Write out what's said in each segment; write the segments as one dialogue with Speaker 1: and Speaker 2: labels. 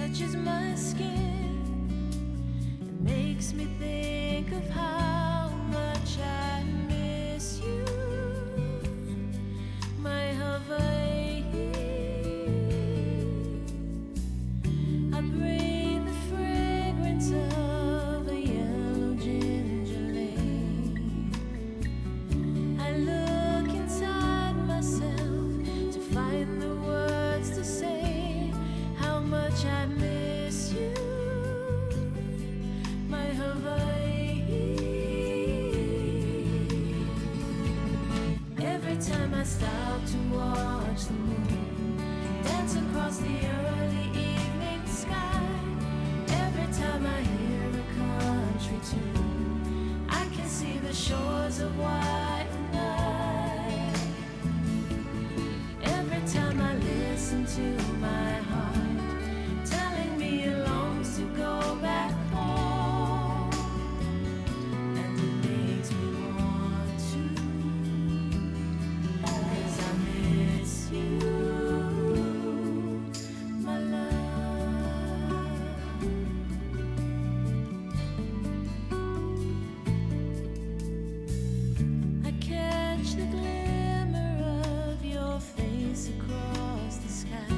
Speaker 1: touches my skin. It makes me think of how much I miss you, my Hawaii. I breathe the fragrance of a yellow ginger lane. I look inside myself to find the words to say how much I miss you, my Hawaii. Every time I stop to watch the moon dance across the early evening sky, every time I hear a country tune, I can see the shores of white night. Every time I listen to my heart telling me it longs to go back home, and it makes me want to, 'cause I miss you, my love. I catch the glimmer of your face across the sky.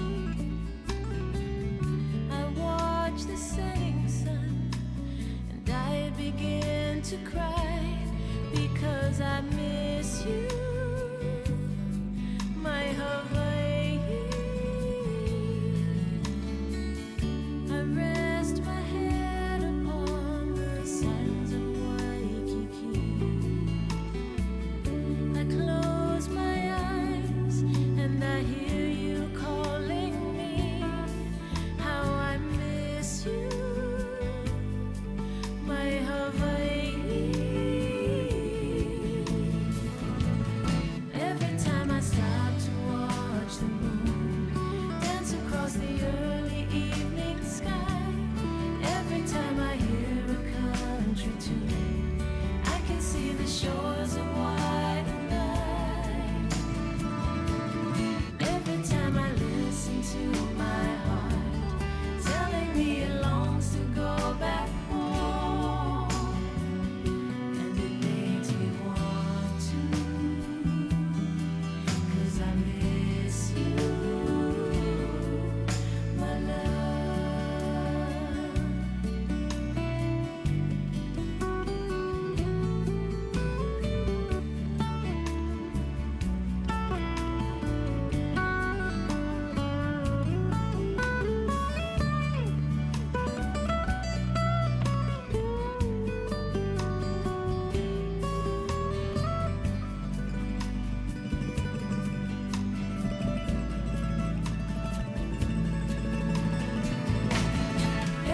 Speaker 1: I watch the setting sun and I begin to cry because I miss you, my Hawaii. I rest my head upon the sands of Waikiki. I close my eyes and I hear you calling me. How I miss you, my Hawaii. Every time I stop to watch the moon dance across the early evening sky, every time I hear a country tune, I can see the shores of white night. Every time I listen to my heart telling me it longs to go back home, and it makes me want to, 'cause I miss you, my love.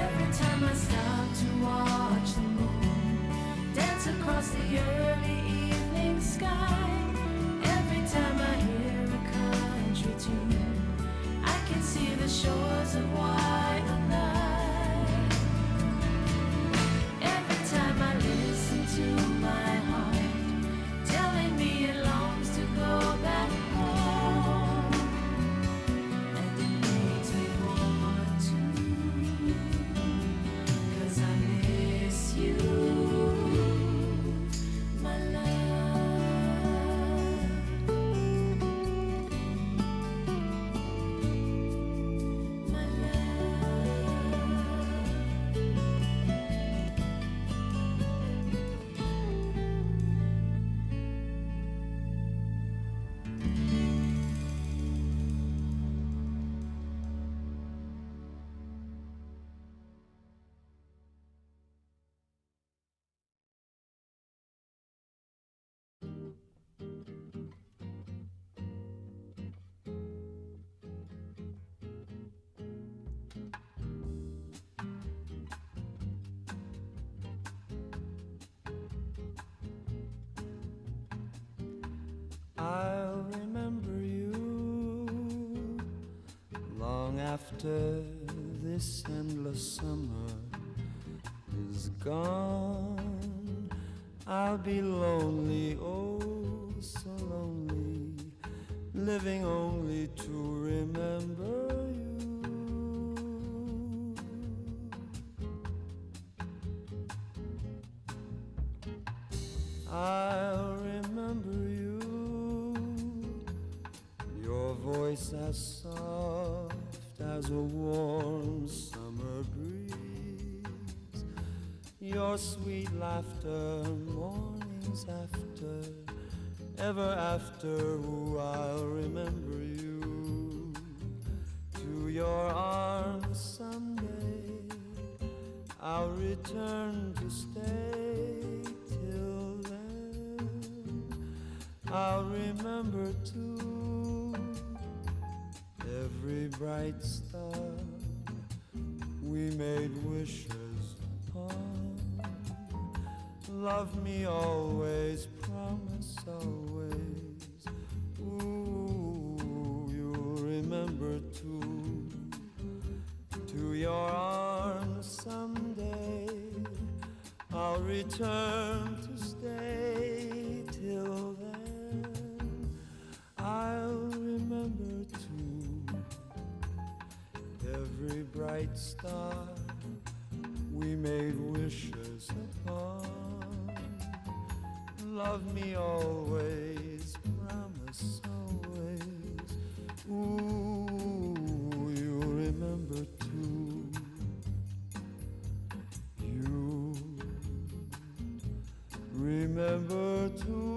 Speaker 1: Every time I stop to watch the moon dance across the early evening sky, every time I hear a country tune, I can see the shores of white night. Every time I listen to my heart telling me it longs to go back home, and it makes me want to, 'cause I miss you, my love, my love.
Speaker 2: I'll remember you long after this endless summer is gone. I'll be lonely, oh so lonely, living only to remember you. I'll remember you, your voice as soft as a warm summer breeze, your sweet laughter mornings after, ever after. Ooh, I'll remember you, to your arms someday I'll return to stay. Till then I'll remember too every bright star we made wishes upon. Love me always, promise always. Ooh, you'll remember too, to your arms someday I'll return to stay. Till then I'll remember too every bright star we made wishes upon. Love me always, promise always. Ooh, you'll remember too. You remember too.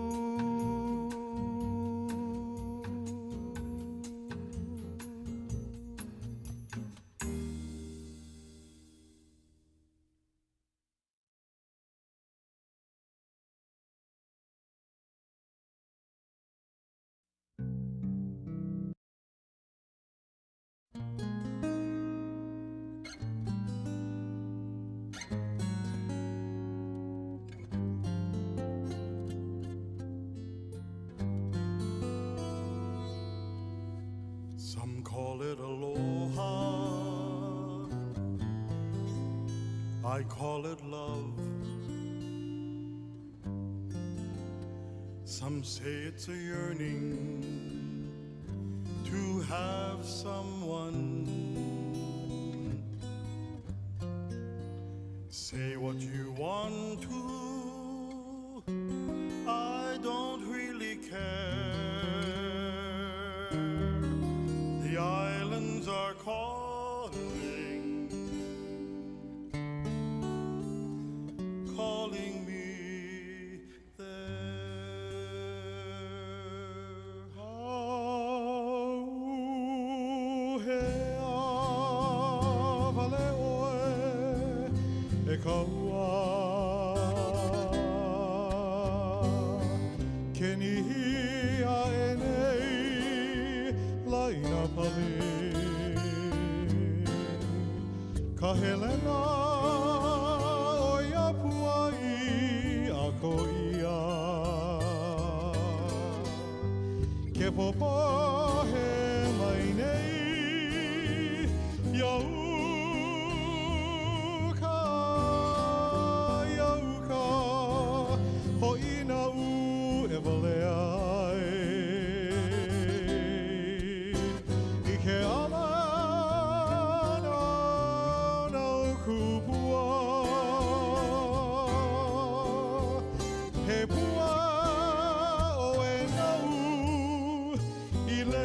Speaker 3: Some call it aloha, I call it love. Some say it's a yearning to have someone. Say what you want to, I don't really care. The islands are calling, calling me there. Hauhea vale oe e kaua, ke nihia e nei laina pali. Ka helena o ia puai a ko ia, ke popo he mai nei iauka, iauka ho ina u e vale ai i ke ala kupua he pua o e nau i le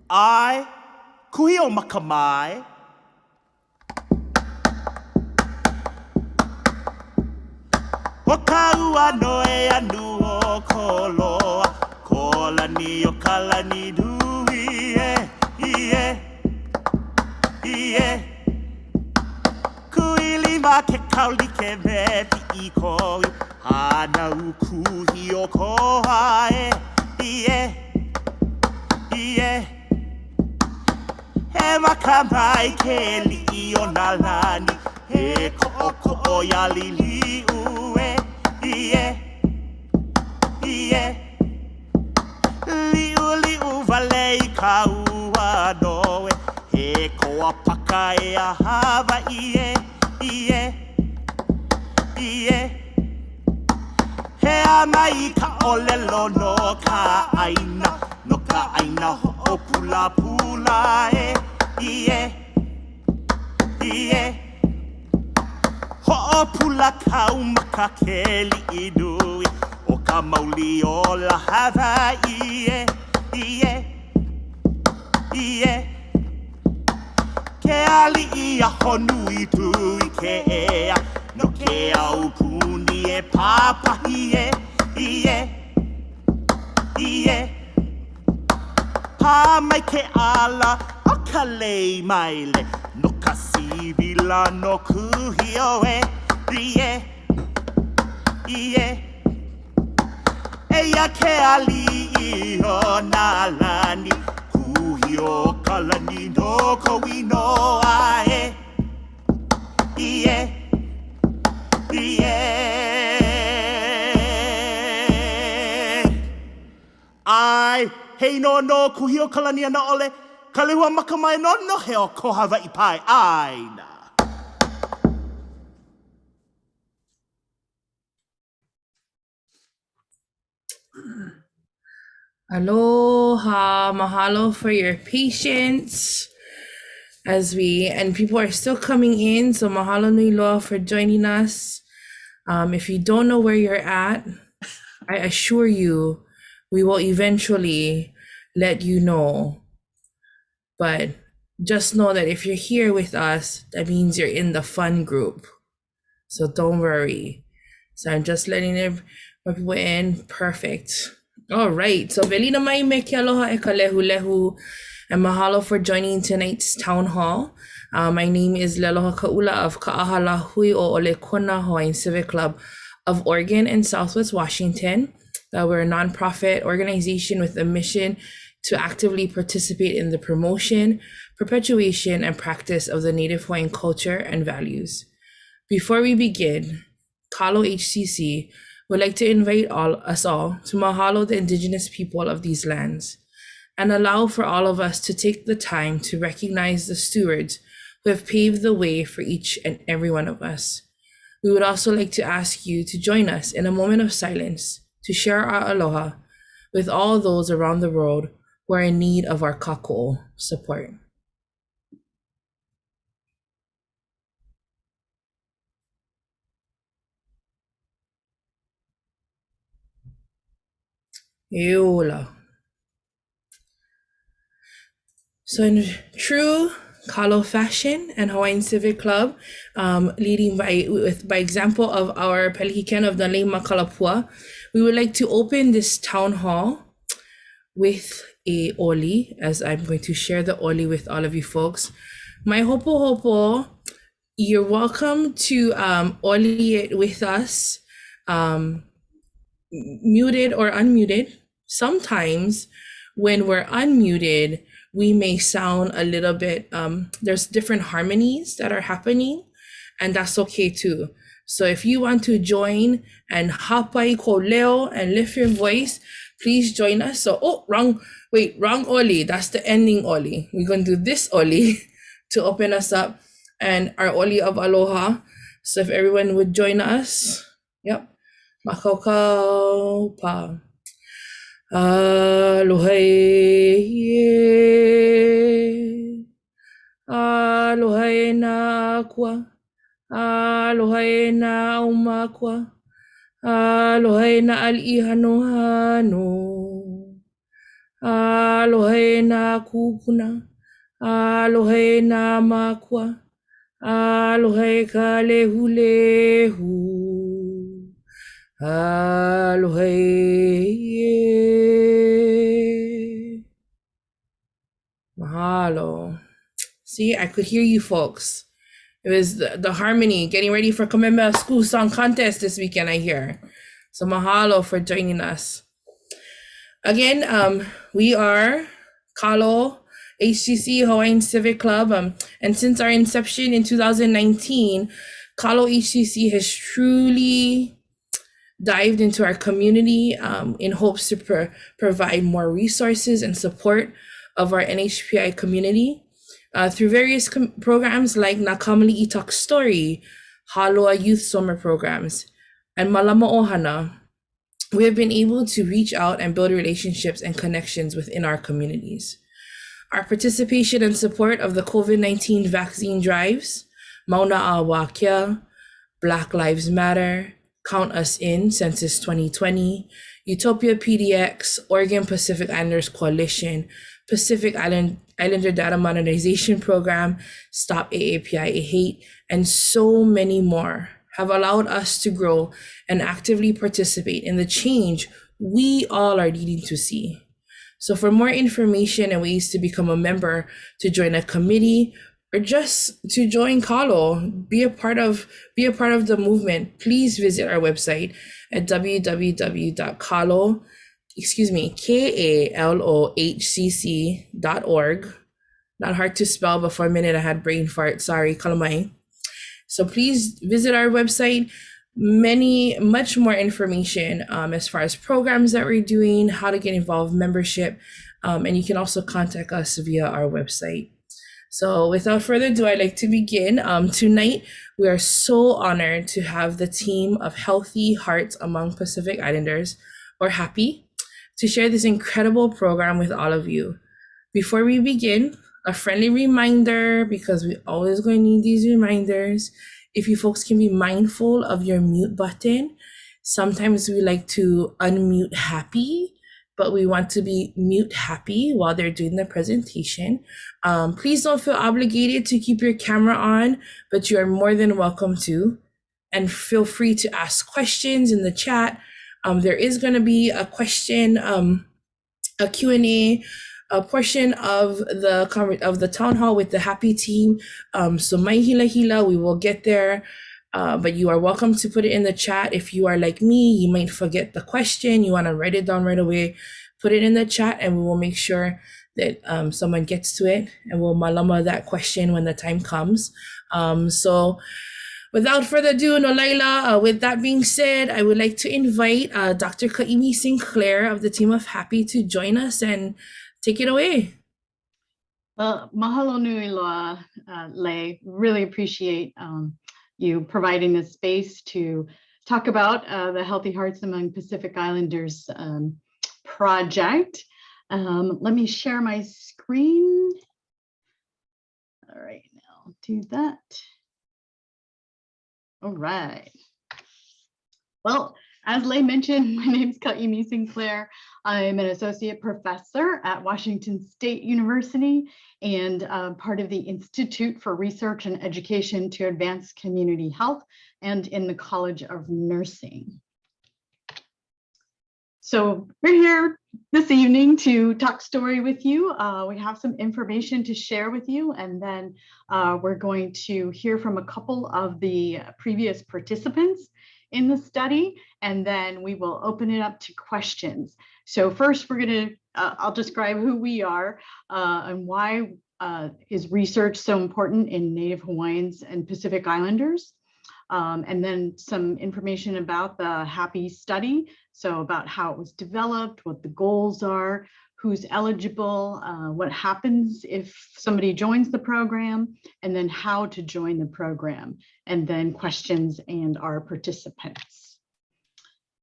Speaker 4: I, kuhi o makamai. O ka ua noe anu o koloa, kola ni o kala ni nui ie, ie. Kuili ma ke kauli ke mepi I koi, hana ukuhi o koha ie, ie. He makamai ke li o na lani, he ko o yali li ue, ie, ie. Liu vale I ka ua noe, he koa paka e a hawa ie, ie, ie. He ana I ka olelo no ka aina ho pula pula ie, ie. Ho pula kau maka keli I nui, o ka mauli o la hava ie, ie, ie. Ke ali I a honu I tui ke ea, no ke au puni e papa ie, ie, ie. Pa mai ke ala o ka lei maile, no ka sivila no kuhi o ie, ie. Eia ke ali I o na lani, kuhi o kalani no kowi no ae, ie, ie. Ai, hei no kuhi o kalani ana ole, ka lehua makamai no he o kohawa I pai, aina.
Speaker 5: Aloha, mahalo for your patience and people are still coming in, so mahalo nui loa for joining us. If you don't know where you're at, I assure you we will eventually let you know. But just know that if you're here with us, that means you're in the fun group. So don't worry. So I'm just letting more people in. Perfect. All right. So velina mai me ke aloha e ka lehu and mahalo for joining tonight's town hall. My name is Leloha Kaula of Ka'ahala Hui o Ole Kona Hawaiian Civic Club of Oregon and Southwest Washington. We're a nonprofit organization with a mission to actively participate in the promotion, perpetuation, and practice of the Native Hawaiian culture and values. Before we begin, KALO HCC would like to invite us all to mahalo the indigenous people of these lands and allow for all of us to take the time to recognize the stewards who have paved the way for each and every one of us. We would also like to ask you to join us in a moment of silence to share our aloha with all those around the world who are in need of our kako support. Eola. So in true KALO fashion and Hawaiian Civic Club, leading by example of our Pelihiken of the Leima Kalapua, we would like to open this town hall with a oli, as I'm going to share the oli with all of you folks. Mai hopo hopo, you're welcome to oli it with us, muted or unmuted. Sometimes when we're unmuted, we may sound a little bit, there's different harmonies that are happening, and that's okay too. So if you want to join and hapai ko leo and lift your voice, please join us. So, wrong oli, that's the ending oli. We're going to do this oli to open us up and our oli of aloha. So if everyone would join us, yep. Makaukau pa. Aloha e. Aloha e na akua. Aloha e na aumakua. Aloha e na ali'i hano hano. Alohe na kupuna. Alohe na makua. Alohe ka lehu lehu. Alohe. Mahalo. See, I could hear you folks. It was the harmony, getting ready for Kamembe School Song Contest this weekend, I hear. So mahalo for joining us. Again, we are KALO HCC Hawaiian Civic Club. And since our inception in 2019, KALO HCC has truly dived into our community in hopes to provide more resources and support of our NHPI community through various programs like Nakamali Itak Story, Haloa Youth Summer Programs, and Malama Ohana. We have been able to reach out and build relationships and connections within our communities. Our participation and support of the COVID-19 vaccine drives, Mauna Awakia, Black Lives Matter, Count Us In, Census 2020, Utopia PDX, Oregon Pacific Islanders Coalition, Pacific Islander Data Modernization Program, Stop AAPI Hate, and so many more have allowed us to grow and actively participate in the change we all are needing to see. So for more information and ways to become a member, to join a committee, or just to join KALO, be a part of the movement, please visit our website at KALOHCC.org. Not hard to spell, but for a minute I had brain fart. Sorry, kalamai. So please visit our website. Much more information as far as programs that we're doing, how to get involved, membership, and you can also contact us via our website. So without further ado, I'd like to begin. Tonight, we are so honored to have the team of Healthy Hearts Among Pacific Islanders, or HHAPI, to share this incredible program with all of you. Before we begin, a friendly reminder, because we always going to need these reminders. If you folks can be mindful of your mute button. Sometimes we like to unmute HHAPI, but we want to be mute HHAPI while they're doing the presentation. Please don't feel obligated to keep your camera on, but you are more than welcome to. And feel free to ask questions in the chat. There is going to be a question, a Q&A, a portion of the town hall with the HHAPI team. So mai hila, we will get there. But you are welcome to put it in the chat. If you are like me, you might forget the question. You want to write it down right away. Put it in the chat, and we will make sure that someone gets to it, and we'll malama that question when the time comes. So without further ado, Nolaila, with that being said, I would like to invite Dr. Kaimi Sinclair of the team of HHAPI to join us and take it away.
Speaker 6: Well, mahalo nui loa, Lei. Really appreciate you providing this space to talk about the Healthy Hearts Among Pacific Islanders project. Let me share my screen. All right, now I'll do that. All right. Well, as Lei mentioned, my name is Kaimi Sinclair. I'm an associate professor at Washington State University and part of the Institute for Research and Education to Advance Community Health and in the College of Nursing. So we're here this evening to talk story with you. We have some information to share with you, and then we're going to hear from a couple of the previous participants in the study, and then we will open it up to questions. So first we're going to, I'll describe who we are and why is research so important in Native Hawaiians and Pacific Islanders. And then some information about the HHAPI study. So about how it was developed, what the goals are, who's eligible, what happens if somebody joins the program, and then how to join the program, and then questions and our participants.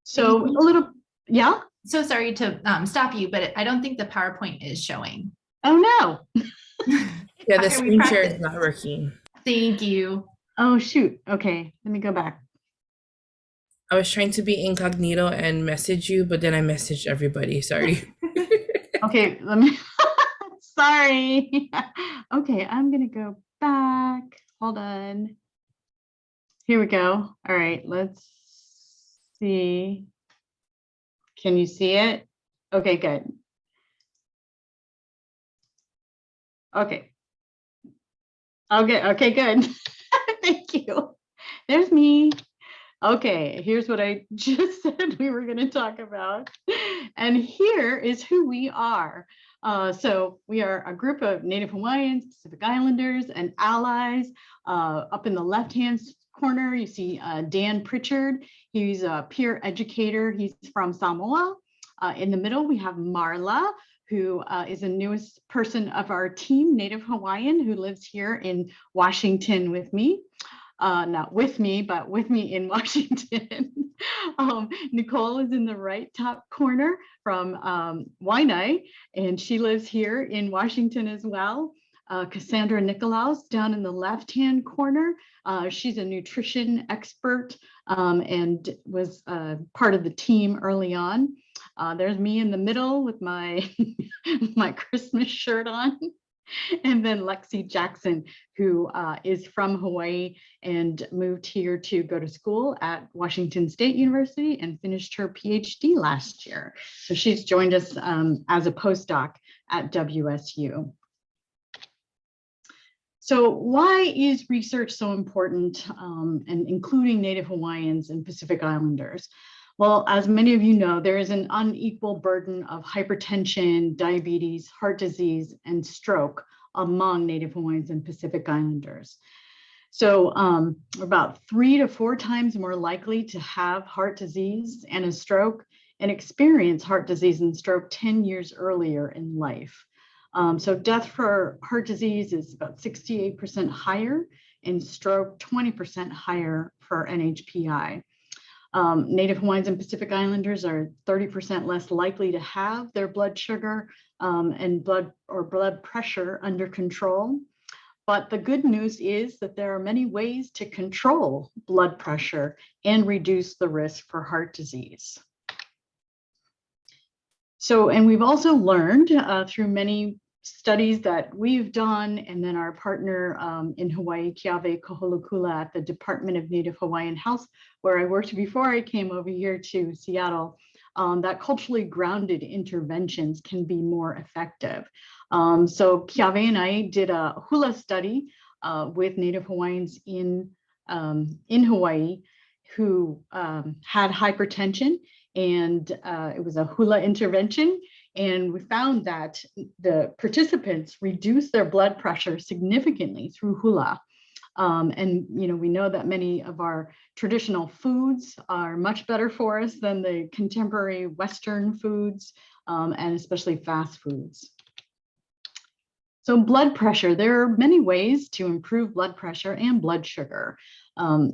Speaker 6: So a little, yeah?
Speaker 7: So sorry to stop you, but I don't think the PowerPoint is showing.
Speaker 6: Oh no.
Speaker 5: Yeah, the screen share is not working.
Speaker 7: Thank you.
Speaker 6: Oh shoot, okay, let me go back.
Speaker 5: I was trying to be incognito and message you, but then I messaged everybody, sorry.
Speaker 6: Okay, let me, sorry. Okay, I'm gonna go back. Hold on. Here we go. All right, let's see. Can you see it? Okay, good. Okay. Okay, good. Thank you. There's me. Okay, here's what I just said we were going to talk about. And here is who we are. So we are a group of Native Hawaiians, Pacific Islanders, and allies. Up in the left-hand corner, you see Dan Pritchard. He's a peer educator. He's from Samoa. In the middle, we have Marla, who is the newest person of our team, Native Hawaiian, who lives here in Washington with me. Not with me, but with me in Washington. Nicole is in the right top corner from Waianae, and she lives here in Washington as well. Cassandra Nicolaus down in the left-hand corner. She's a nutrition expert and was part of the team early on. There's me in the middle with my, my Christmas shirt on. And then Lexi Jackson, who is from Hawaii and moved here to go to school at Washington State University and finished her PhD last year. So she's joined us as a postdoc at WSU. So why is research so important, and including Native Hawaiians and Pacific Islanders? Well, as many of you know, there is an unequal burden of hypertension, diabetes, heart disease, and stroke among Native Hawaiians and Pacific Islanders. So about 3 to 4 times more likely to have heart disease and a stroke and experience heart disease and stroke 10 years earlier in life. So death for heart disease is about 68% higher and stroke 20% higher for NHPI. Native Hawaiians and Pacific Islanders are 30% less likely to have their blood sugar and blood pressure under control. But the good news is that there are many ways to control blood pressure and reduce the risk for heart disease. So, and we've also learned through many studies that we've done, and then our partner in Hawaii, Keawe Kaholukula at the Department of Native Hawaiian Health, where I worked before I came over here to Seattle, that culturally grounded interventions can be more effective. So Keawe and I did a hula study with Native Hawaiians in Hawaii who had hypertension, and it was a hula intervention. And we found that the participants reduced their blood pressure significantly through hula. And we know that many of our traditional foods are much better for us than the contemporary Western foods, and especially fast foods. So blood pressure, there are many ways to improve blood pressure and blood sugar.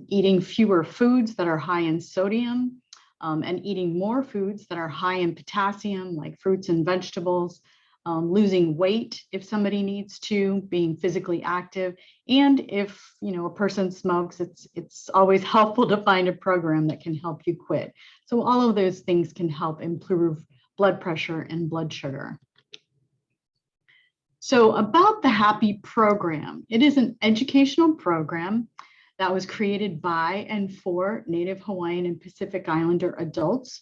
Speaker 6: Eating fewer foods that are high in sodium, and eating more foods that are high in potassium, like fruits and vegetables, losing weight if somebody needs to, being physically active, and if a person smokes, it's always helpful to find a program that can help you quit. So all of those things can help improve blood pressure and blood sugar. So about the HHAPI program, it is an educational program that was created by and for Native Hawaiian and Pacific Islander adults.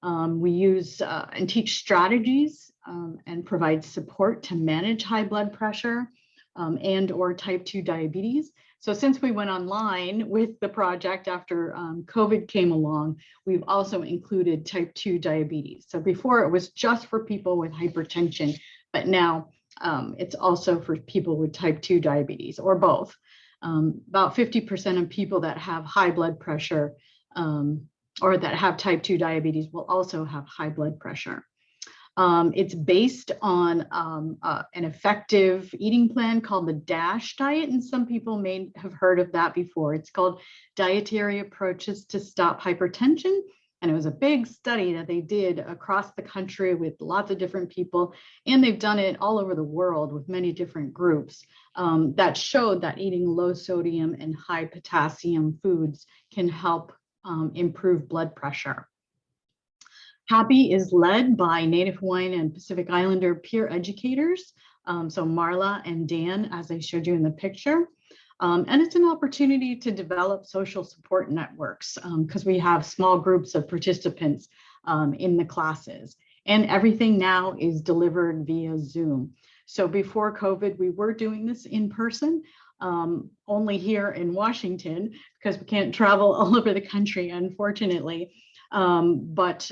Speaker 6: We use and teach strategies and provide support to manage high blood pressure and or type 2 diabetes. So since we went online with the project after COVID came along, we've also included type 2 diabetes. So before it was just for people with hypertension, but now it's also for people with type 2 diabetes or both. About 50% of people that have high blood pressure or that have type 2 diabetes will also have high blood pressure. It's based on an effective eating plan called the DASH diet, and some people may have heard of that before. It's called Dietary Approaches to Stop Hypertension. And it was a big study that they did across the country with lots of different people, and they've done it all over the world with many different groups that showed that eating low sodium and high potassium foods can help improve blood pressure. HAPI is led by Native Hawaiian and Pacific Islander peer educators. So Marla and Dan, as I showed you in the picture. And it's an opportunity to develop social support networks because we have small groups of participants in the classes. And everything now is delivered via Zoom. So before COVID, we were doing this in person, only here in Washington, because we can't travel all over the country, unfortunately. But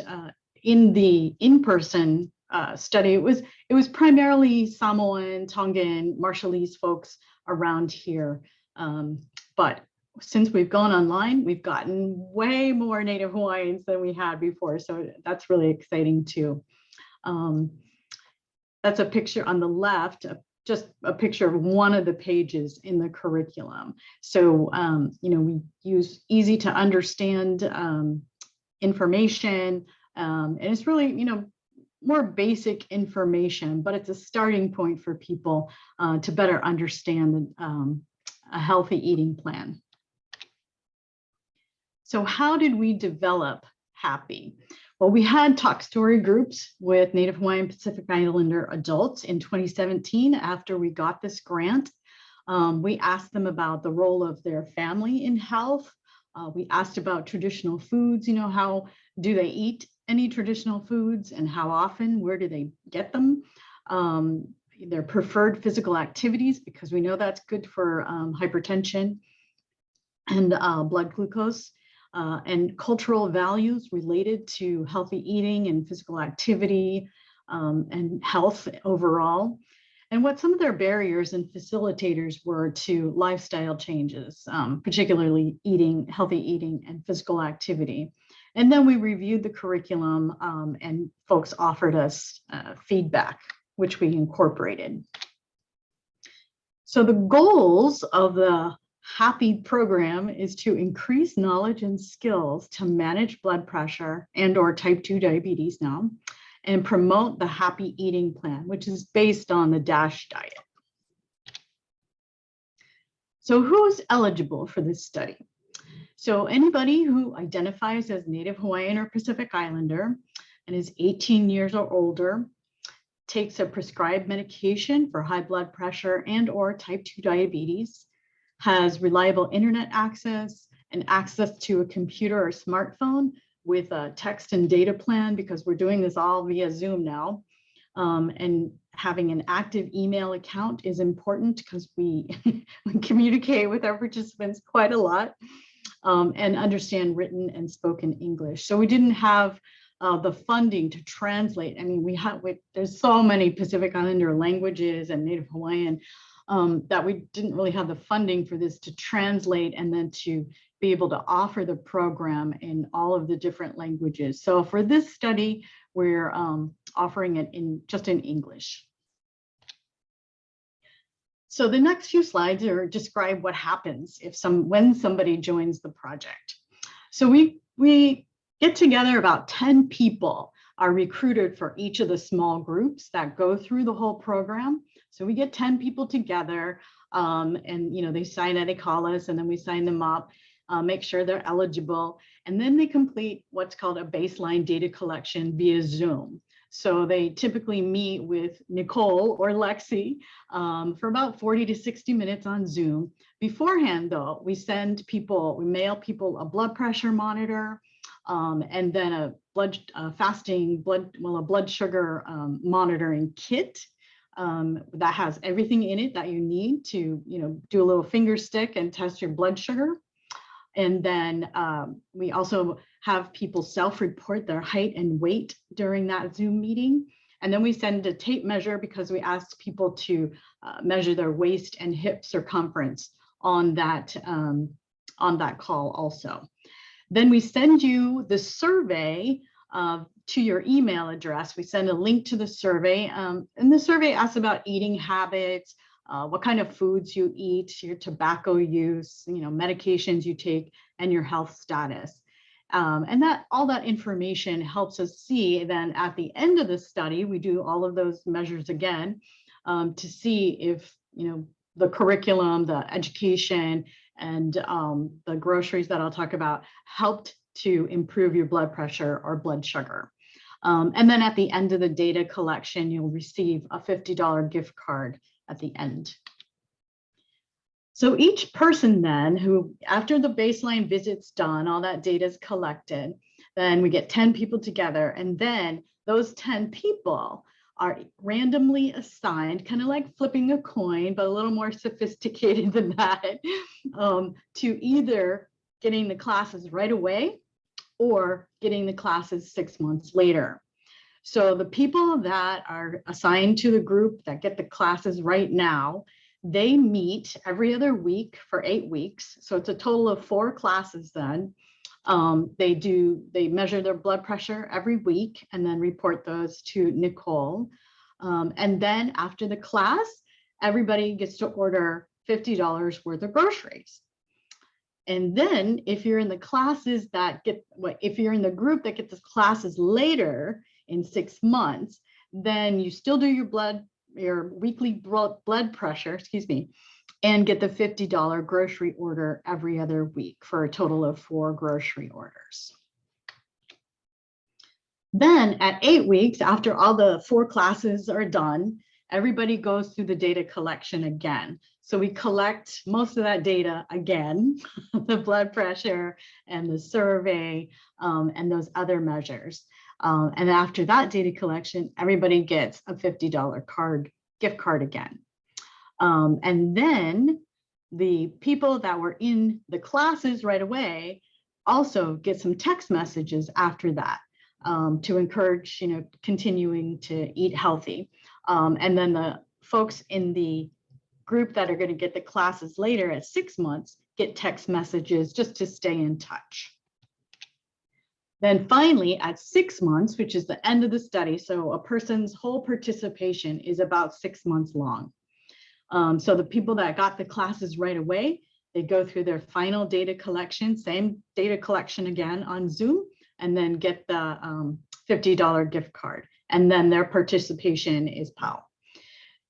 Speaker 6: in the in-person study, it was primarily Samoan, Tongan, Marshallese folks around here. But since we've gone online, we've gotten way more Native Hawaiians than we had before. So that's really exciting too. That's a picture on the left, just a picture of one of the pages in the curriculum. So, we use easy to understand information, and it's really, more basic information, but it's a starting point for people to better understand a healthy eating plan. So how did we develop HAPI? Well, we had talk story groups with Native Hawaiian Pacific Islander adults in 2017 after we got this grant. We asked them about the role of their family in health. We asked about traditional foods, how do they eat any traditional foods and how often, where do they get them? Their preferred physical activities, because we know that's good for hypertension and blood glucose, and cultural values related to healthy eating and physical activity and health overall, and what some of their barriers and facilitators were to lifestyle changes, particularly healthy eating and physical activity. And then we reviewed the curriculum and folks offered us feedback, which we incorporated. So the goals of the HAPI program is to increase knowledge and skills to manage blood pressure and/or type 2 diabetes now, and promote the HAPI eating plan, which is based on the DASH diet. So who's eligible for this study? So anybody who identifies as Native Hawaiian or Pacific Islander and is 18 years or older, takes a prescribed medication for high blood pressure and/or type 2 diabetes, has reliable internet access and access to a computer or smartphone with a text and data plan, because we're doing this all via Zoom now. And having an active email account is important because we communicate with our participants quite a lot, and understand written and spoken English. So we didn't have the funding to translate. I mean, there's so many Pacific Islander languages and Native Hawaiian that we didn't really have the funding for this to translate and then to be able to offer the program in all of the different languages. So for this study, we're offering it just in English. So the next few slides describe what happens when somebody joins the project. So we get together, about 10 people are recruited for each of the small groups that go through the whole program. So we get 10 people together, and they sign it, they call us, and then we sign them up, make sure they're eligible, and then they complete what's called a baseline data collection via Zoom. So they typically meet with Nicole or Lexi for about 40 to 60 minutes on Zoom. Beforehand, though, we mail people a blood pressure monitor, and then a blood sugar monitoring kit that has everything in it that you need to, do a little finger stick and test your blood sugar. And then we also have people self-report their height and weight during that Zoom meeting. And then we send a tape measure because we asked people to measure their waist and hip circumference on that call also. Then we send you the survey to your email address. We send a link to the survey, and the survey asks about eating habits, what kind of foods you eat, your tobacco use, medications you take, and your health status. And all that information helps us see then at the end of the study, we do all of those measures again to see if, the curriculum, the education, and the groceries that I'll talk about helped to improve your blood pressure or blood sugar. And then at the end of the data collection, you'll receive a $50 gift card at the end. So each person then who, after the baseline visit's done, all that data is collected, then we get 10 people together, and then those 10 people are randomly assigned, kind of like flipping a coin, but a little more sophisticated than that, to either getting the classes right away or getting the classes 6 months later. So the people that are assigned to the group that get the classes right now, they meet every other week for 8 weeks. So it's a total of 4 classes then. They measure their blood pressure every week and then report those to Nicole. And then after the class, everybody gets to order $50 worth of groceries. And then if you're in the classes that if you're in the group that gets the classes later in 6 months, then you still do your weekly blood pressure, and get the $50 grocery order every other week for a total of 4 grocery orders. Then at 8 weeks, after all the 4 classes are done, everybody goes through the data collection again. So we collect most of that data again, the blood pressure and the survey and those other measures. And after that data collection, everybody gets a $50 gift card again. And then the people that were in the classes right away also get some text messages after that to encourage, continuing to eat healthy. And then the folks in the group that are going to get the classes later at 6 months get text messages just to stay in touch. Then finally, at 6 months, which is the end of the study, so a person's whole participation is about 6 months long. So the people that got the classes right away, they go through their final data collection, same data collection again on Zoom, and then get the $50 gift card. And then their participation is POW.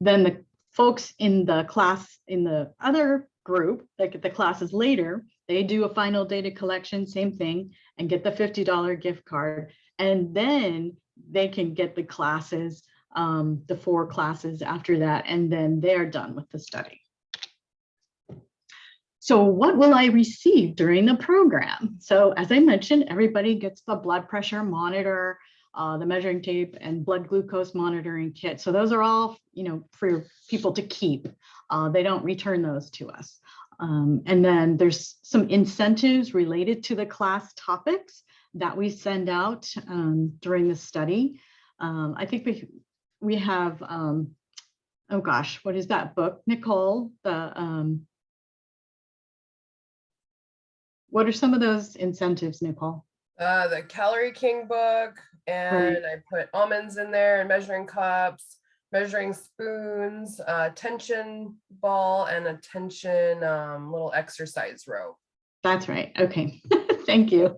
Speaker 6: Then the folks in the class, in the other group that get the classes later, they do a final data collection, same thing, and get the $50 gift card. And then they can get the classes, the 4 classes after that, and then they're done with the study. So what will I receive during the program? So as I mentioned, everybody gets the blood pressure monitor, the measuring tape, and blood glucose monitoring kit. So those are all, for people to keep. They don't return those to us. And then there's some incentives related to the class topics that we send out during the study. I think we have, oh gosh, what is that book, Nicole? What are some of those incentives, Nicole?
Speaker 8: The Calorie King book, and I put almonds in there, and measuring cups, measuring spoons, tension ball, and a tension little exercise rope.
Speaker 6: That's right. Okay. Thank you.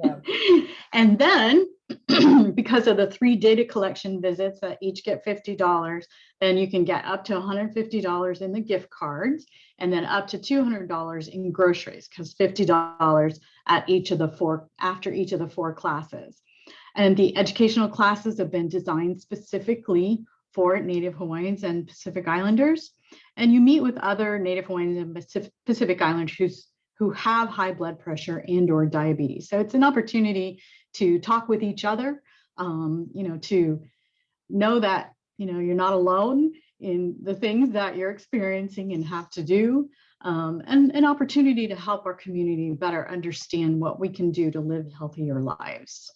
Speaker 8: Okay.
Speaker 6: And then because of the 3 data collection visits that each get $50, then you can get up to $150 in the gift cards, and then up to $200 in groceries, because $50 at each of the 4, after each of the 4 classes. And the educational classes have been designed specifically for Native Hawaiians and Pacific Islanders. And you meet with other Native Hawaiians and Pacific Islanders who have high blood pressure and or diabetes. So it's an opportunity to talk with each other, to know that, you're not alone in the things that you're experiencing and have to do, and an opportunity to help our community better understand what we can do to live healthier lives.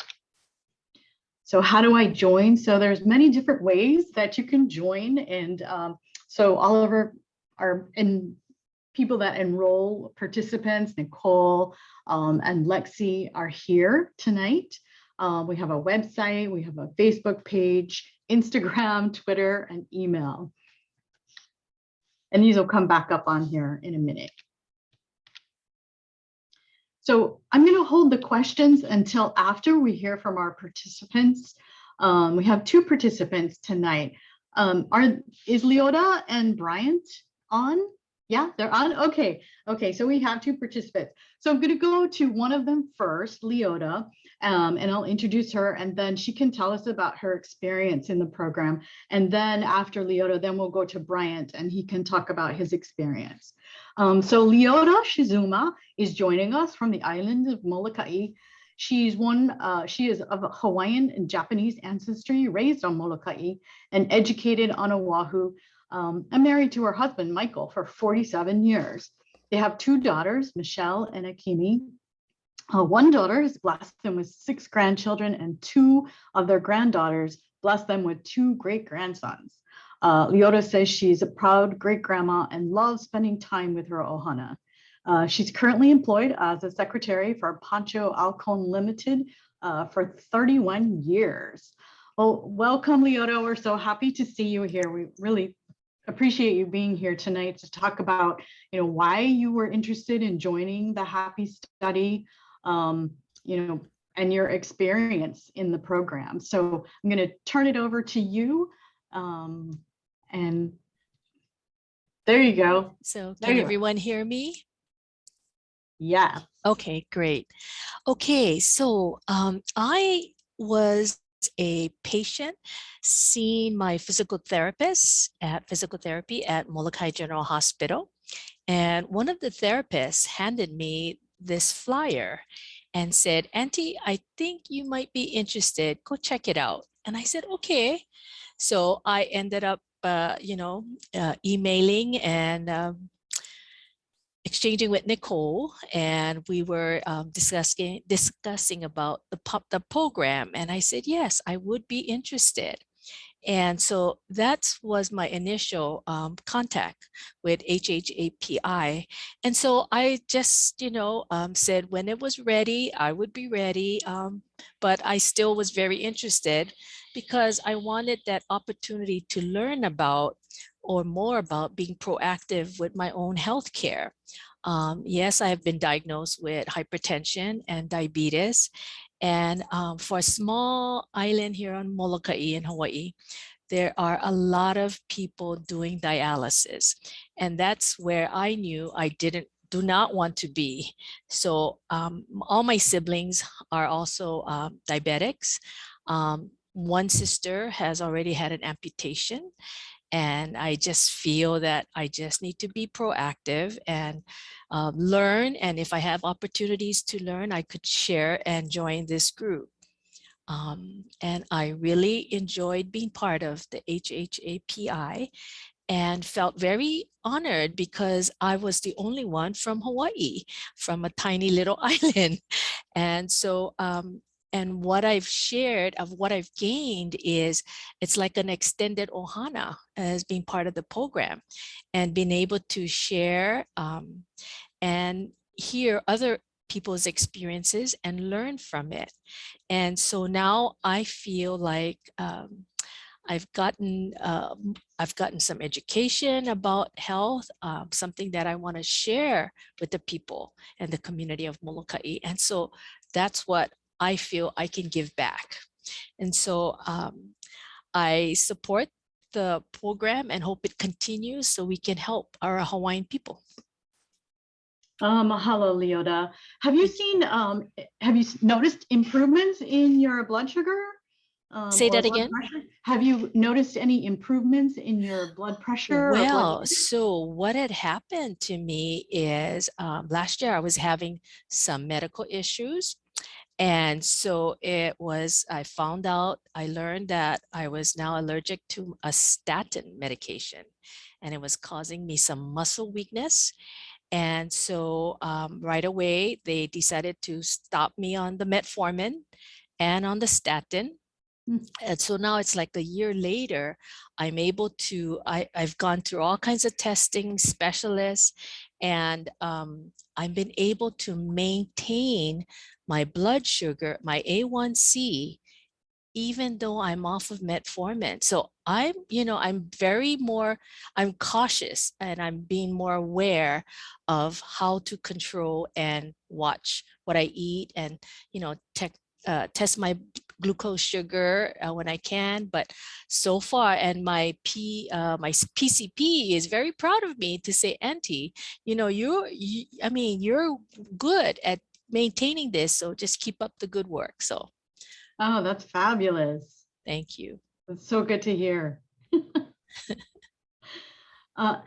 Speaker 6: So how do I join? So there's many different ways that you can join. And so all of our people that enroll, participants, Nicole and Lexi, are here tonight. We have a website, we have a Facebook page, Instagram, Twitter, and email. And these will come back up on here in a minute. So I'm going to hold the questions until after we hear from our participants. We have 2 participants tonight. Is Leota and Bryant on? Yeah, they're on. Okay. Okay. So we have two participants. So I'm going to go to one of them first, Leota, and I'll introduce her, and then she can tell us about her experience in the program. And then after Leota, then we'll go to Bryant, and he can talk about his experience. So Leota Shizuma is joining us from the island of Molokai. She is of Hawaiian and Japanese ancestry, raised on Molokai, and educated on Oahu, and married to her husband, Michael, for 47 years. They have two daughters, Michelle and Akimi. One daughter has blessed them with 6 grandchildren, and 2 of their granddaughters blessed them with 2 great-grandsons. Leota says she's a proud great-grandma and loves spending time with her ohana. She's currently employed as a secretary for Pancho Alcon Limited for 31 years. Well, welcome, Leota. We're so happy to see you here. We really appreciate you being here tonight to talk about, why you were interested in joining the HAPI study, and your experience in the program. So I'm going to turn it over to you. And there you go.
Speaker 9: So
Speaker 6: There
Speaker 9: can
Speaker 6: you are.
Speaker 9: everyone hear me?
Speaker 6: Yeah.
Speaker 9: Okay, great. Okay, so I was a patient seeing my physical therapist at physical therapy at Molokai General Hospital. And one of the therapists handed me this flyer and said, "Auntie, I think you might be interested. Go check it out." And I said, okay. So I ended up, emailing and exchanging with Nicole, and we were discussing about the program. And I said, yes, I would be interested. And so that was my initial contact with HHAPI. And so I just, said when it was ready, I would be ready. But I still was very interested because I wanted that opportunity to learn about or more about being proactive with my own health care. Yes, I have been diagnosed with hypertension and diabetes. And for a small island here on Molokai in Hawaii, there are a lot of people doing dialysis. And that's where I knew I do not want to be. So all my siblings are also diabetics. One sister has already had an amputation. And I just feel that I just need to be proactive and learn. And if I have opportunities to learn, I could share and join this group. And I really enjoyed being part of the HHAPI and felt very honored because I was the only one from Hawaii, from a tiny little island. And so, and what I've shared of what I've gained is it's like an extended ohana as being part of the program and being able to share and hear other people's experiences and learn from it. And so now I feel like I've gotten some education about health, something that I want to share with the people and the community of Molokai. And so that's what I feel I can give back. And so I support the program and hope it continues so we can help our Hawaiian people.
Speaker 6: Mahalo, Leota. Have you noticed improvements in your blood sugar?
Speaker 9: Say that again.
Speaker 6: Pressure? Have you noticed any improvements in your blood pressure?
Speaker 9: Well, so what had happened to me is last year I was having some medical issues. And so I learned that I was now allergic to a statin medication, and it was causing me some muscle weakness. And so right away, they decided to stop me on the metformin and on the statin. And so now it's like a year later, I'm able to, I've gone through all kinds of testing specialists, and I've been able to maintain my blood sugar, my A1C, even though I'm off of metformin. So I'm cautious, and I'm being more aware of how to control and watch what I eat, and, test my glucose sugar when I can, but so far, and my PCP is very proud of me to say, Auntie, I mean, you're good at maintaining this, so just keep up the good work. So
Speaker 6: Oh, that's fabulous.
Speaker 9: thank you.
Speaker 6: That's so good to hear. Uh,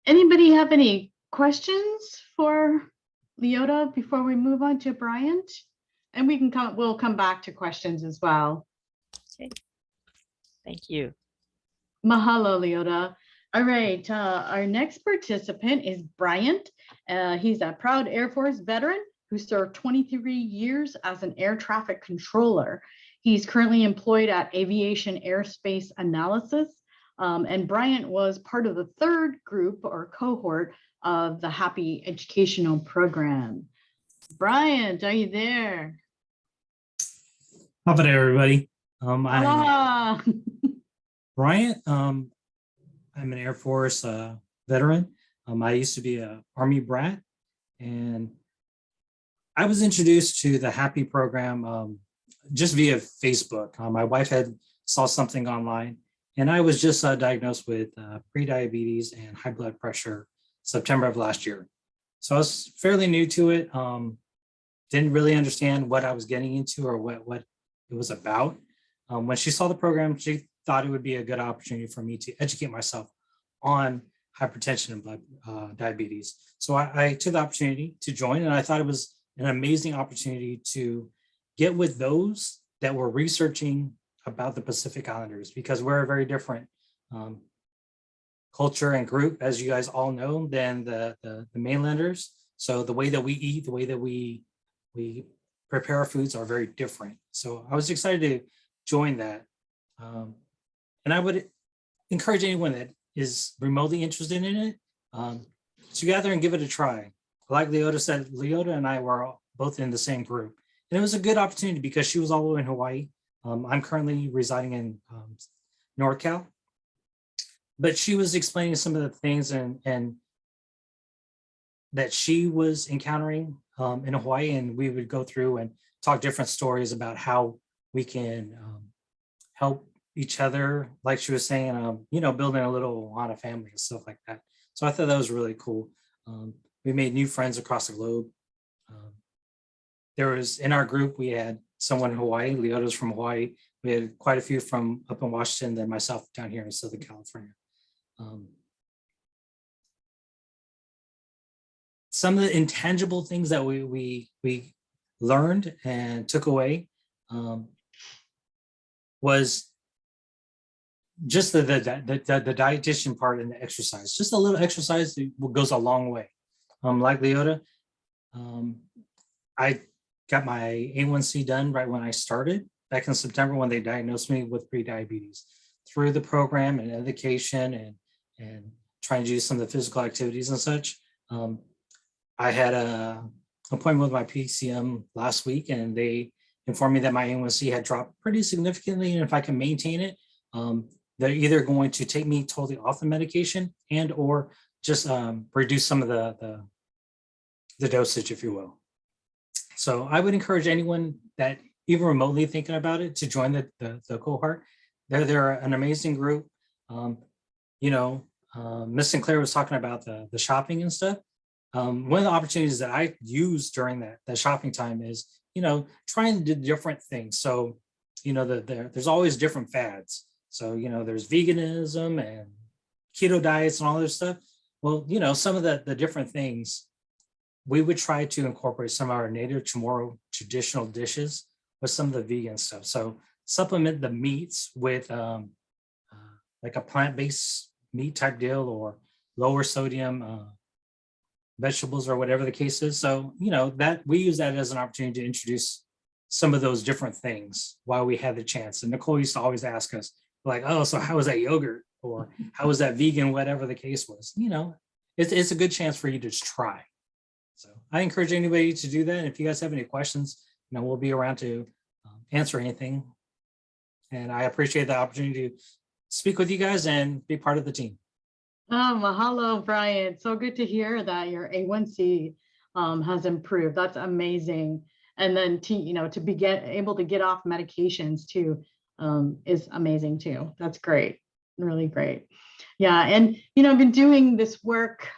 Speaker 6: Anybody have any questions for Leota before we move on to Bryant? And we'll come back to questions as well.
Speaker 9: Okay. Thank you.
Speaker 6: Mahalo, Leota. All right, our next participant is Bryant. He's a proud Air Force veteran who served 23 years as an air traffic controller. He's currently employed at Aviation Airspace Analysis. And Bryant was part of the third group or cohort of the HAPI educational program. Bryant, are you there?
Speaker 10: How about everybody? I'm
Speaker 6: Aloha.
Speaker 10: Bryant. I'm an Air Force veteran. I used to be an Army brat, and I was introduced to the HAPI program just via Facebook. My wife had saw something online, and I was just diagnosed with prediabetes and high blood pressure September of last year. So I was fairly new to it. Didn't really understand what I was getting into or what it was about. When she saw the program, she thought it would be a good opportunity for me to educate myself on hypertension and blood diabetes. So I took the opportunity to join, and I thought it was an amazing opportunity to get with those that were researching about the Pacific Islanders, because we're a very different culture and group, as you guys all know, than the mainlanders. So the way that we eat, the way that we prepare our foods are very different. So I was excited to join that. And I would encourage anyone that is remotely interested in it to gather and give it a try. Like Leota said, Leota and I were both in the same group. And it was a good opportunity because she was all the way in Hawaii. I'm currently residing in NorCal. But she was explaining some of the things and that she was encountering in Hawaii, and we would go through and talk different stories about how we can help each other, like she was saying, building a little Ohana family and stuff like that. So I thought that was really cool. We made new friends across the globe. There was, in our group, we had someone in Hawaii, Leota's from Hawaii. We had quite a few from up in Washington, then myself down here in Southern California. Some of the intangible things that we learned and took away was just the dietitian part and the exercise. Just a little exercise goes a long way. Like Leota, I got my A1C done right when I started back in September when they diagnosed me with prediabetes. Through the program and education and trying to do some of the physical activities and such, I had a appointment with my PCM last week, and they informed me that my A1C had dropped pretty significantly, and if I can maintain it, they're either going to take me totally off the medication and or just reduce some of the dosage, if you will. So I would encourage anyone that even remotely thinking about it to join the cohort. They're an amazing group. Miss Sinclair was talking about the shopping and stuff. One of the opportunities that I use during that shopping time is, trying to do different things. So, there's always different fads. So, there's veganism and keto diets and all this stuff. Well, some of the different things, we would try to incorporate some of our native Chamorro traditional dishes with some of the vegan stuff. So supplement the meats with like a plant-based meat type deal or lower sodium vegetables or whatever the case is. So, that we use that as an opportunity to introduce some of those different things while we had the chance. And Nicole used to always ask us like, oh, so how was that yogurt? Or how was that vegan? Whatever the case was, it's a good chance for you to just try. So I encourage anybody to do that. And if you guys have any questions, we'll be around to answer anything. And I appreciate the opportunity to speak with you guys and be part of the team.
Speaker 6: Oh, mahalo, Brian. So good to hear that your A1C has improved. That's amazing. and then to be able to get off medications too is amazing too. That's great, really great. Yeah, and I've been doing this work,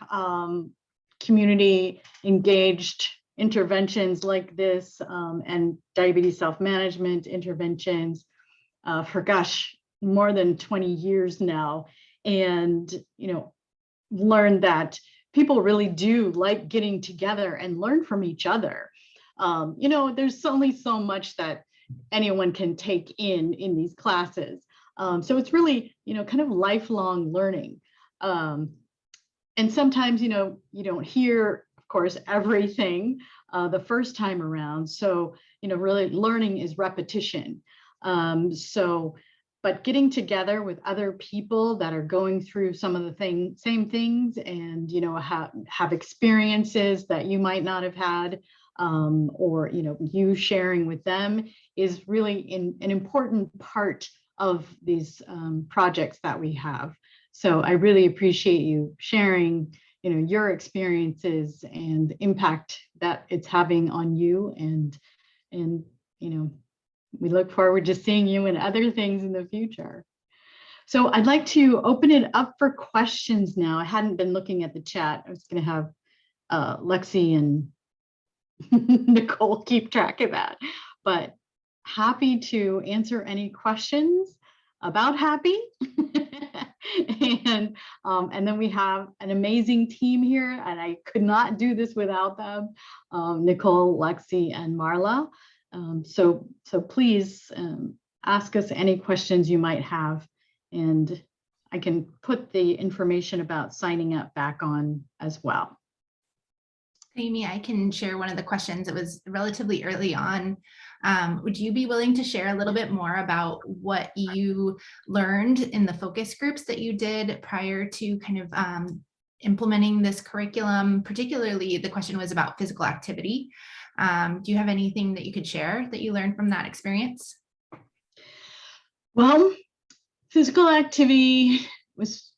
Speaker 6: community engaged interventions like this, and diabetes self-management interventions for more than 20 years now, and learned that people really do like getting together and learn from each other. There's only so much that anyone can take in these classes. So it's really, kind of lifelong learning. And sometimes, you don't hear, of course, everything the first time around. So, really learning is repetition. But getting together with other people that are going through some of the same things, and have experiences that you might not have had, or you sharing with them, is really an important part of these projects that we have. So I really appreciate you sharing your experiences and the impact that it's having on you, and we look forward to seeing you in other things in the future. So I'd like to open it up for questions now. I hadn't been looking at the chat. I was going to have Lexi and Nicole keep track of that, but happy to answer any questions about HAPI. And then we have an amazing team here, and I could not do this without them, Nicole, Lexi, and Marla. So please ask us any questions you might have, and I can put the information about signing up back on as well.
Speaker 7: Amy, I can share one of the questions. It was relatively early on. Would you be willing to share a little bit more about what you learned in the focus groups that you did prior to kind of implementing this curriculum? Particularly, the question was about physical activity. Do you have anything that you could share that you learned from that experience?
Speaker 6: Well, physical activity was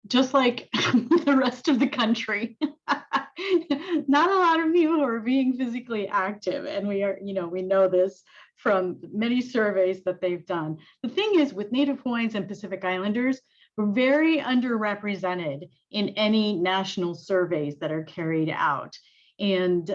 Speaker 6: just like the rest of the country. Not a lot of people are being physically active, and we are, we know this from many surveys that they've done. The thing is, with Native Hawaiians and Pacific Islanders, we're very underrepresented in any national surveys that are carried out. And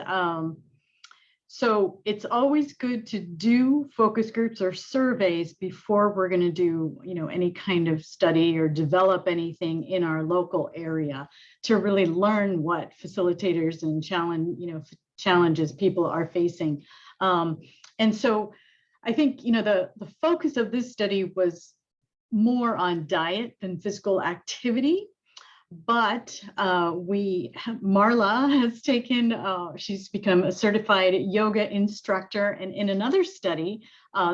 Speaker 6: so it's always good to do focus groups or surveys before we're going to do, any kind of study or develop anything in our local area, to really learn what facilitators and challenges people are facing. And so I think, the focus of this study was more on diet than physical activity. But Marla has taken, she's become a certified yoga instructor, and in another study,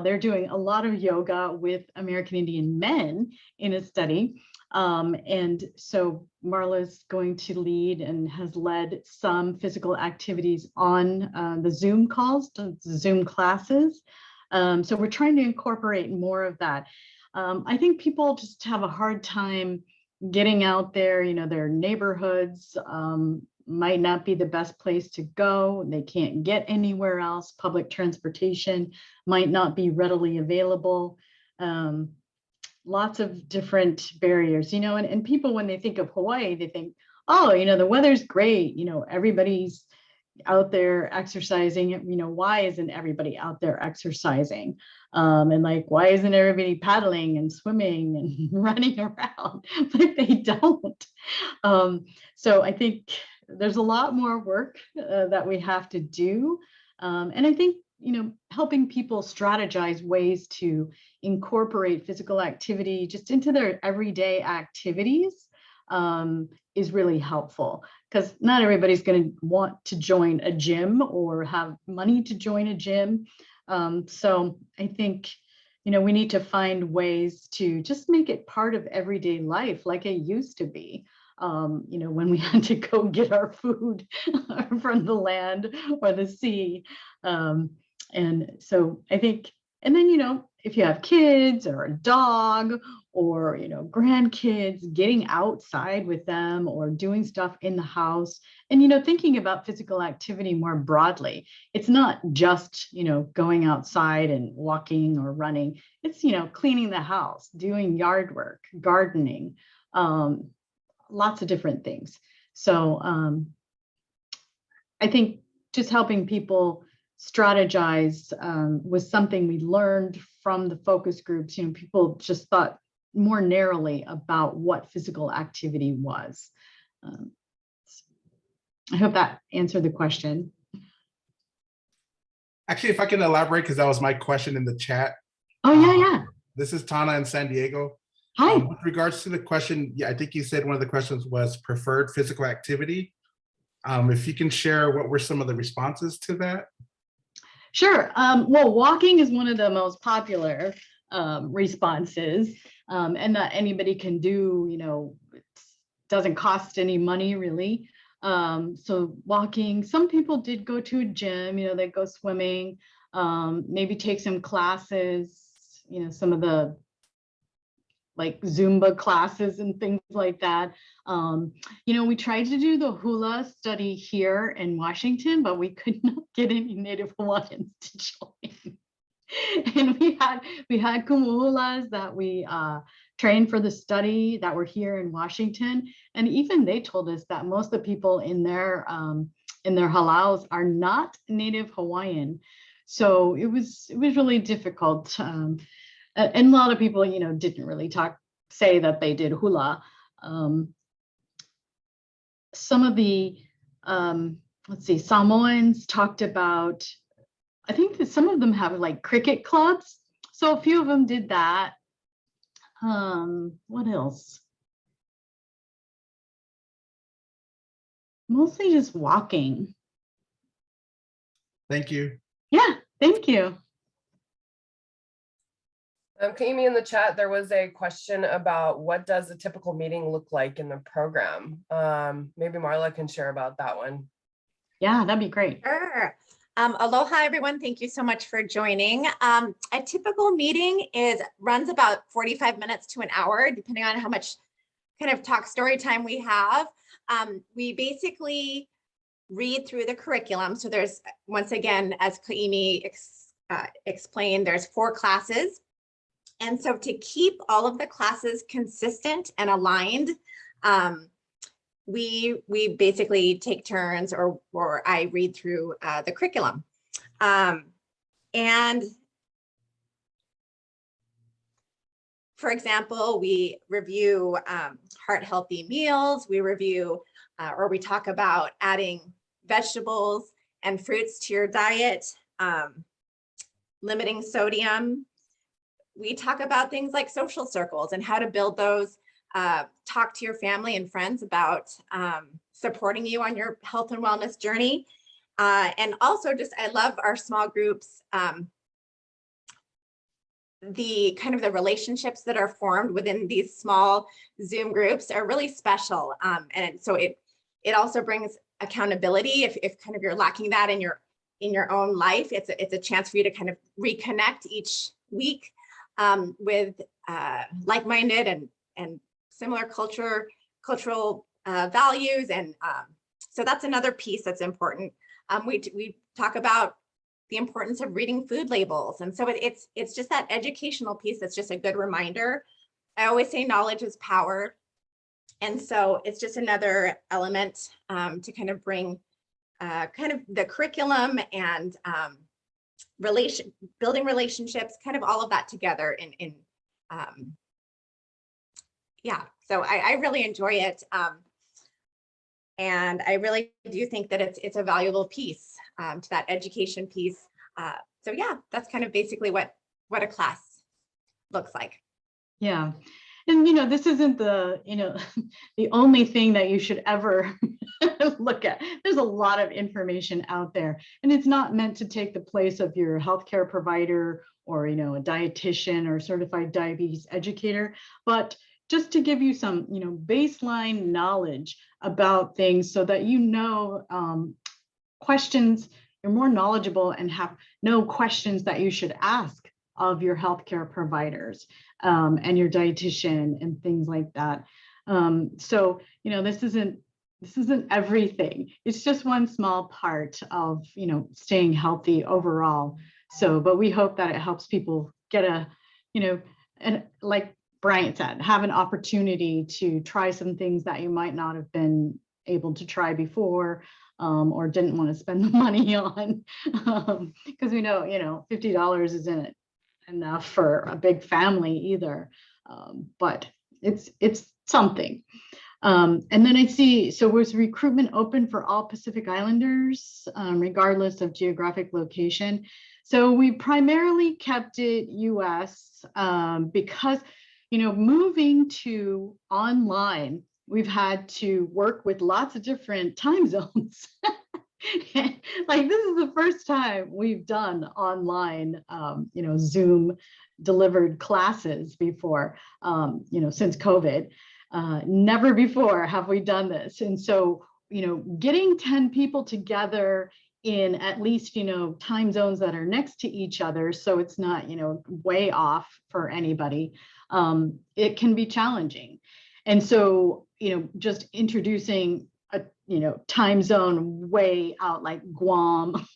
Speaker 6: they're doing a lot of yoga with American Indian men in a study. And so Marla's going to lead and has led some physical activities on the Zoom calls, the Zoom classes. So we're trying to incorporate more of that. I think people just have a hard time getting out there. Their neighborhoods might not be the best place to go. They can't get anywhere else. Public transportation might not be readily available. Lots of different barriers, and people, when they think of Hawaii, they think, oh, the weather's great. Everybody's out there exercising. Why isn't everybody out there exercising? And like, why isn't everybody paddling and swimming and running around? But they don't. So I think there's a lot more work that we have to do. And I think, helping people strategize ways to incorporate physical activity just into their everyday activities is really helpful, because not everybody's going to want to join a gym or have money to join a gym. So I think, we need to find ways to just make it part of everyday life like it used to be. When we had to go get our food from the land or the sea. And so I think, and then, if you have kids or a dog or, grandkids, getting outside with them or doing stuff in the house. And, thinking about physical activity more broadly. It's not just, going outside and walking or running. It's, cleaning the house, doing yard work, gardening, lots of different things. So I think just helping people strategize was something we learned from the focus groups. People just thought more narrowly about what physical activity was. I hope that answered the question.
Speaker 11: Actually, if I can elaborate, because that was my question in the chat.
Speaker 6: Oh, yeah.
Speaker 11: This is Tana in San Diego.
Speaker 6: Hi.
Speaker 11: With regards to the question, yeah, I think you said one of the questions was preferred physical activity. If you can share what were some of the responses to that?
Speaker 6: Sure. Well, walking is one of the most popular responses, and that anybody can do, it doesn't cost any money really. So walking, some people did go to a gym, they go swimming, maybe take some classes, some of the like Zumba classes and things like that. We tried to do the hula study here in Washington, but we could not get any Native Hawaiians to join. And we had kumuhulas that we trained for the study that were here in Washington, and even they told us that most of the people in their halaus are not Native Hawaiian. So it was really difficult. And a lot of people, didn't really say that they did hula. Some of the, Samoans talked about, I think that some of them have like cricket clubs. So a few of them did that. What else? Mostly just walking.
Speaker 11: Thank you.
Speaker 6: Yeah, thank you.
Speaker 8: Kaimi, in the chat, there was a question about what does a typical meeting look like in the program? Maybe Marla can share about that one.
Speaker 6: Yeah, that'd be great.
Speaker 12: Sure. Aloha, everyone. Thank you so much for joining. A typical meeting runs about 45 minutes to an hour, depending on how much kind of talk story time we have. We basically read through the curriculum. So there's, once again, as Kaimi explained, there's 4 classes. And so to keep all of the classes consistent and aligned, we basically take turns, or I read through the curriculum. And for example, we review heart healthy meals. We review, or we talk about adding vegetables and fruits to your diet, limiting sodium. We talk about things like social circles and how to build those, talk to your family and friends about supporting you on your health and wellness journey. And also just, I love our small groups, the kind of the relationships that are formed within these small Zoom groups are really special. And so it also brings accountability. If kind of you're lacking that in your own life, it's a chance for you to kind of reconnect each week with like-minded and similar cultural values. And so that's another piece that's important. We talk about the importance of reading food labels. And so it's just that educational piece that's just a good reminder. I always say knowledge is power. And so it's just another element to kind of bring kind of the curriculum and building relationships, kind of all of that together yeah, so I really enjoy it. And I really do think that it's a valuable piece to that education piece. So yeah, that's kind of basically what a class looks like.
Speaker 6: Yeah. And, this isn't the only thing that you should ever look at. There's a lot of information out there, and it's not meant to take the place of your healthcare provider or, a dietitian or certified diabetes educator, but just to give you some, baseline knowledge about things so that questions, you're more knowledgeable and have no questions that you should ask of your healthcare providers. and your dietitian and things like that. So, this isn't everything. It's just one small part of, staying healthy overall. So, but we hope that it helps people get and like Bryant said, have an opportunity to try some things that you might not have been able to try before, or didn't want to spend the money on, because we know, $50 isn't enough for a big family either, but it's something. And then I see, so was recruitment open for all Pacific Islanders, regardless of geographic location? So we primarily kept it US, because, moving to online, we've had to work with lots of different time zones. Like, this is the first time we've done online, Zoom delivered classes before, since COVID. Never before have we done this. And so, getting 10 people together in at least, time zones that are next to each other, so it's not, way off for anybody, it can be challenging. And so, just introducing a, time zone way out like Guam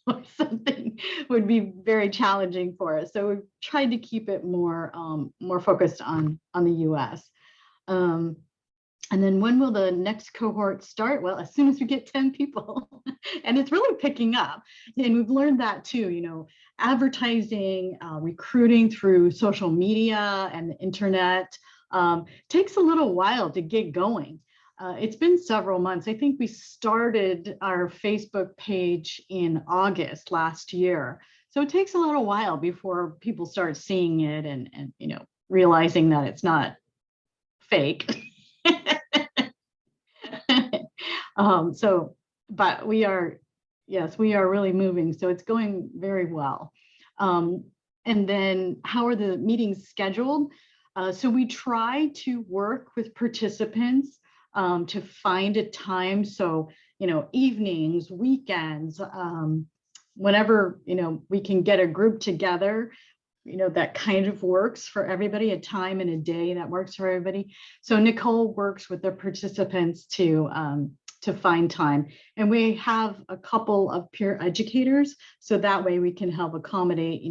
Speaker 6: or something would be very challenging for us. So we've tried to keep it more focused on the US. And then when will the next cohort start? Well, as soon as we get 10 people, and it's really picking up. And we've learned that too, advertising, recruiting through social media and the internet takes a little while to get going. It's been several months. I think we started our Facebook page in August last year. So it takes a little while before people start seeing it and realizing that it's not fake. But we are really moving. So it's going very well. And then how are the meetings scheduled? So we try to work with participants to find a time. So, evenings, weekends, whenever, we can get a group together, that kind of works for everybody, a time and a day that works for everybody. So Nicole works with the participants to find time. And we have a couple of peer educators. So that way we can help accommodate,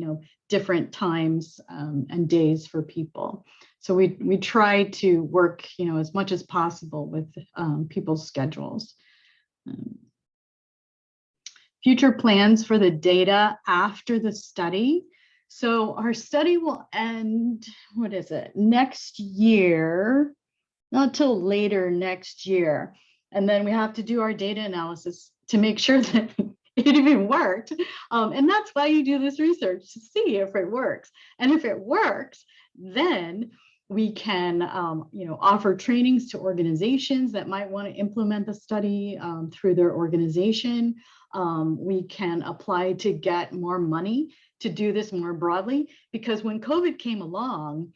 Speaker 6: different times and days for people. So we try to work, as much as possible with people's schedules. Future plans for the data after the study. So our study will end, next year, not till later next year. And then we have to do our data analysis to make sure that it even worked. And that's why you do this research, to see if it works. And if it works, then we can offer trainings to organizations that might want to implement the study through their organization. We can apply to get more money to do this more broadly, because when COVID came along,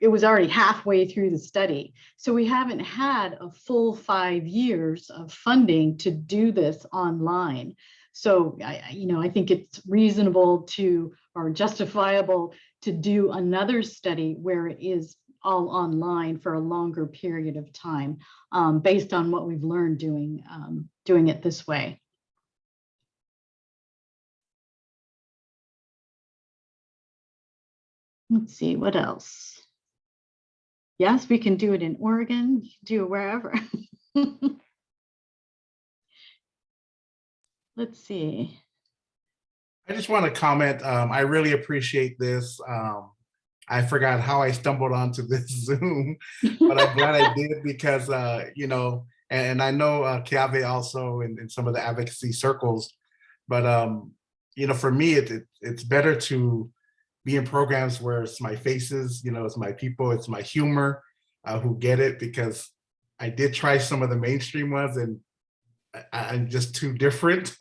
Speaker 6: it was already halfway through the study. So we haven't had a full 5 years of funding to do this online. So I think it's reasonable or justifiable to do another study where it is all online for a longer period of time, based on what we've learned doing it this way. Let's see, what else? Yes, we can do it in Oregon, do it wherever. Let's see.
Speaker 11: I just want to comment. I really appreciate this. I forgot how I stumbled onto this Zoom, but I'm glad I did, because, and I know KALO also in some of the advocacy circles, but, for me, it's better to be in programs where it's my faces, it's my people, it's my humor who get it, because I did try some of the mainstream ones and I'm just too different.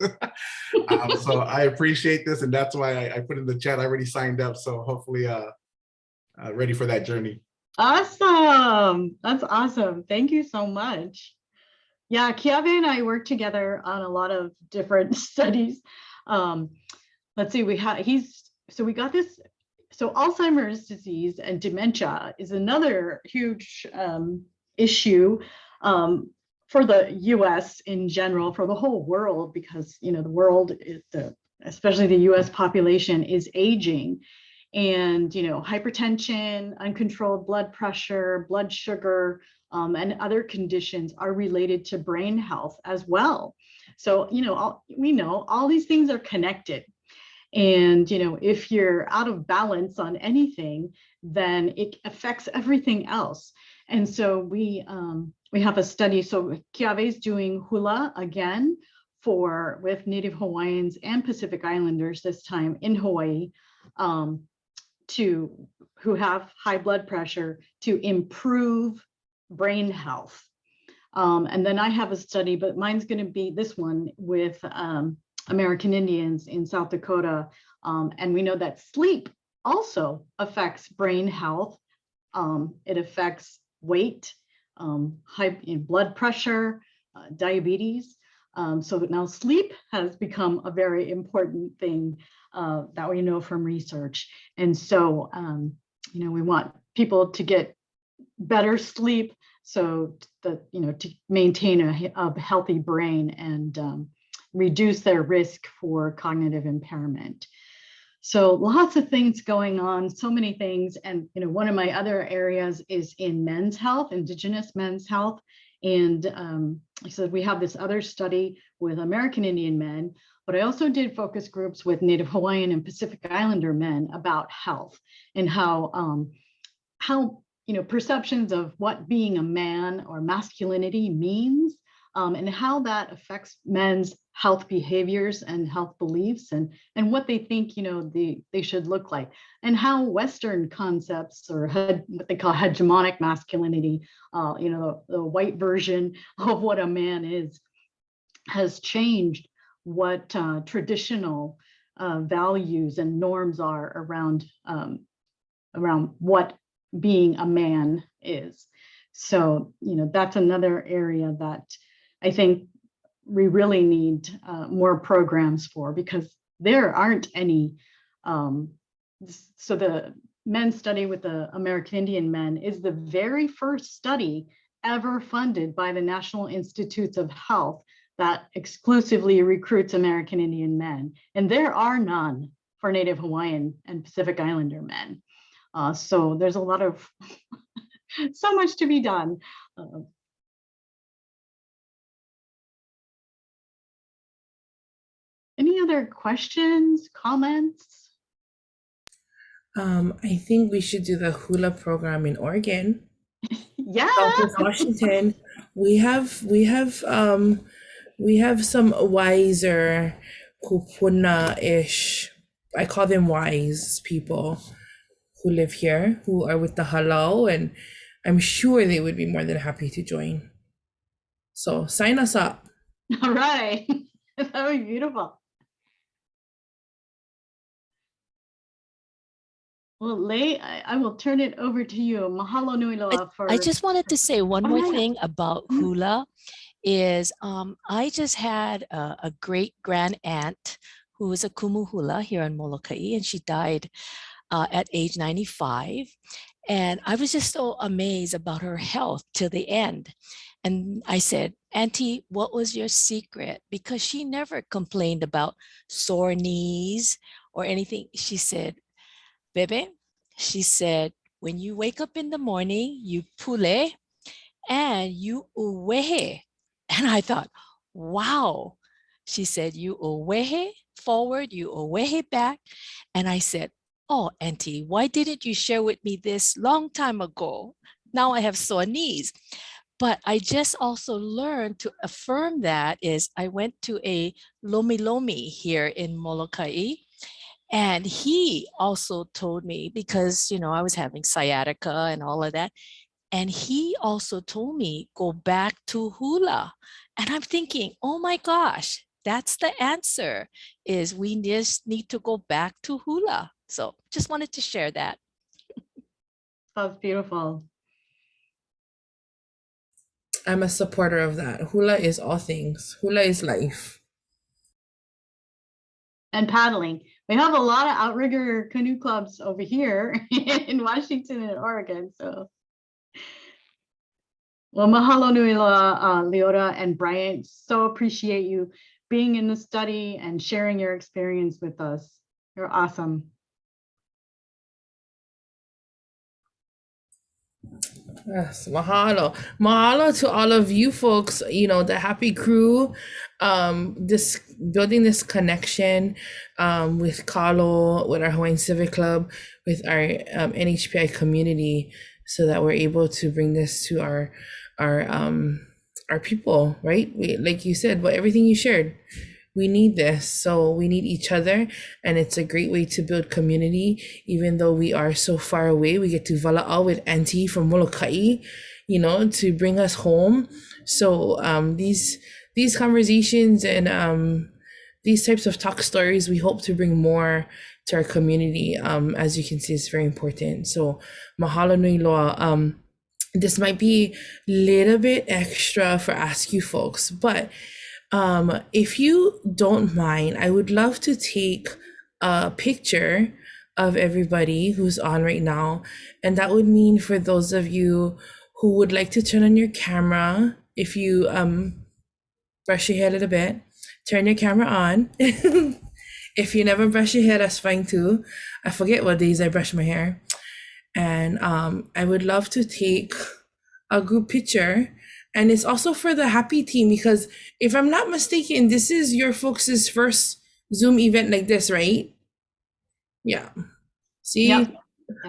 Speaker 11: So I appreciate this, and that's why I put in the chat. I already signed up, so hopefully ready for that journey.
Speaker 6: Awesome. That's awesome. Thank you so much. Yeah, Kiave and I work together on a lot of different studies. Let's see, we got this So Alzheimer's disease and dementia is another huge issue for the US in general, for the whole world, because the world, especially the US population, is aging. And hypertension, uncontrolled blood pressure, blood sugar, and other conditions are related to brain health as well. So we know all these things are connected. And if you're out of balance on anything, then it affects everything else. And so we have a study. So Kiave is doing hula again with Native Hawaiians and Pacific Islanders this time in Hawaii, who have high blood pressure, to improve brain health. And then I have a study, but mine's going to be this one with American Indians in South Dakota. And we know that sleep also affects brain health. It affects weight, high blood pressure, diabetes. So now sleep has become a very important thing that we know from research. And so, we want people to get better sleep so that, to maintain a healthy brain and reduce their risk for cognitive impairment. So lots of things going on, so many things. And, one of my other areas is in men's health, Indigenous men's health. And like I said, we have this other study with American Indian men, but I also did focus groups with Native Hawaiian and Pacific Islander men about health and how perceptions of what being a man or masculinity means, and how that affects men's health behaviors and health beliefs, and what they think they should look like, and how Western concepts, or what they call hegemonic masculinity, the white version of what a man is, has changed what traditional values and norms are around what being a man is. So that's another area that I think we really need more programs for, because there aren't any. So the men's study with the American Indian men is the very first study ever funded by the National Institutes of Health that exclusively recruits American Indian men. And there are none for Native Hawaiian and Pacific Islander men. So there's a lot of, so much to be done. Any other questions, comments?
Speaker 5: I think we should do the hula program in Oregon.
Speaker 6: Yeah.
Speaker 5: Southwest Washington. We have some wiser kupuna-ish, I call them wise people who live here, who are with the halau, and I'm sure they would be more than happy to join. So sign us up.
Speaker 6: All right. That would be beautiful. Well, Lei, I will turn it over to you. Mahalo nui loa for.
Speaker 9: I just wanted to say one
Speaker 6: Oh,
Speaker 9: more
Speaker 6: yeah.
Speaker 9: thing about hula is I just had a great grand aunt who was a kumu hula here in Molokai, and she died at age 95. And I was just so amazed about her health till the end. And I said, Auntie, what was your secret? Because she never complained about sore knees or anything. She said, Bebe, she said, when you wake up in the morning, you pule and you uwehe. And I thought, wow. She said, you uwehe forward, you uwehe back. And I said, oh, Auntie, why didn't you share with me this long time ago? Now I have sore knees. But I just also learned to affirm that is I went to a lomi lomi here in Molokai. And he also told me, because, I was having sciatica and all of that. And he also told me, go back to hula. And I'm thinking, oh my gosh, that's the answer, is we just need to go back to hula. So just wanted to share that.
Speaker 6: That's beautiful.
Speaker 5: I'm a supporter of that. Hula is all things. Hula is life.
Speaker 6: and paddling. We have a lot of outrigger canoe clubs over here in Washington and Oregon. So, well, mahalo nui loa, Leota and Bryant. So appreciate you being in the study and sharing your experience with us. You're awesome.
Speaker 5: Yes, mahalo. Mahalo to all of you folks, you know, the happy crew, this building this connection with Kalo, with our Hawaiian Civic Club, with our NHPI community, so that we're able to bring this to our people, right? We, like you said, what everything you shared, we need this. So we need each other, and it's a great way to build community. Even though we are so far away, we get to vala'au with Auntie from Molokai, you know, to bring us home. So these conversations and these types of talk stories, we hope to bring more to our community. As you can see, it's very important. So mahalo nui loa. This might be a little bit extra for Ask You folks, but if you don't mind, I would love to take a picture of everybody who's on right now. And that would mean for those of you who would like to turn on your camera, if you brush your hair a little bit, turn your camera on. If you never brush your hair, that's fine too. I forget what days I brush my hair. And I would love to take a group picture. And it's also for the HHAPI team, because if I'm not mistaken, this is your folks' first Zoom event like this, right? Yeah. See,
Speaker 6: Yep.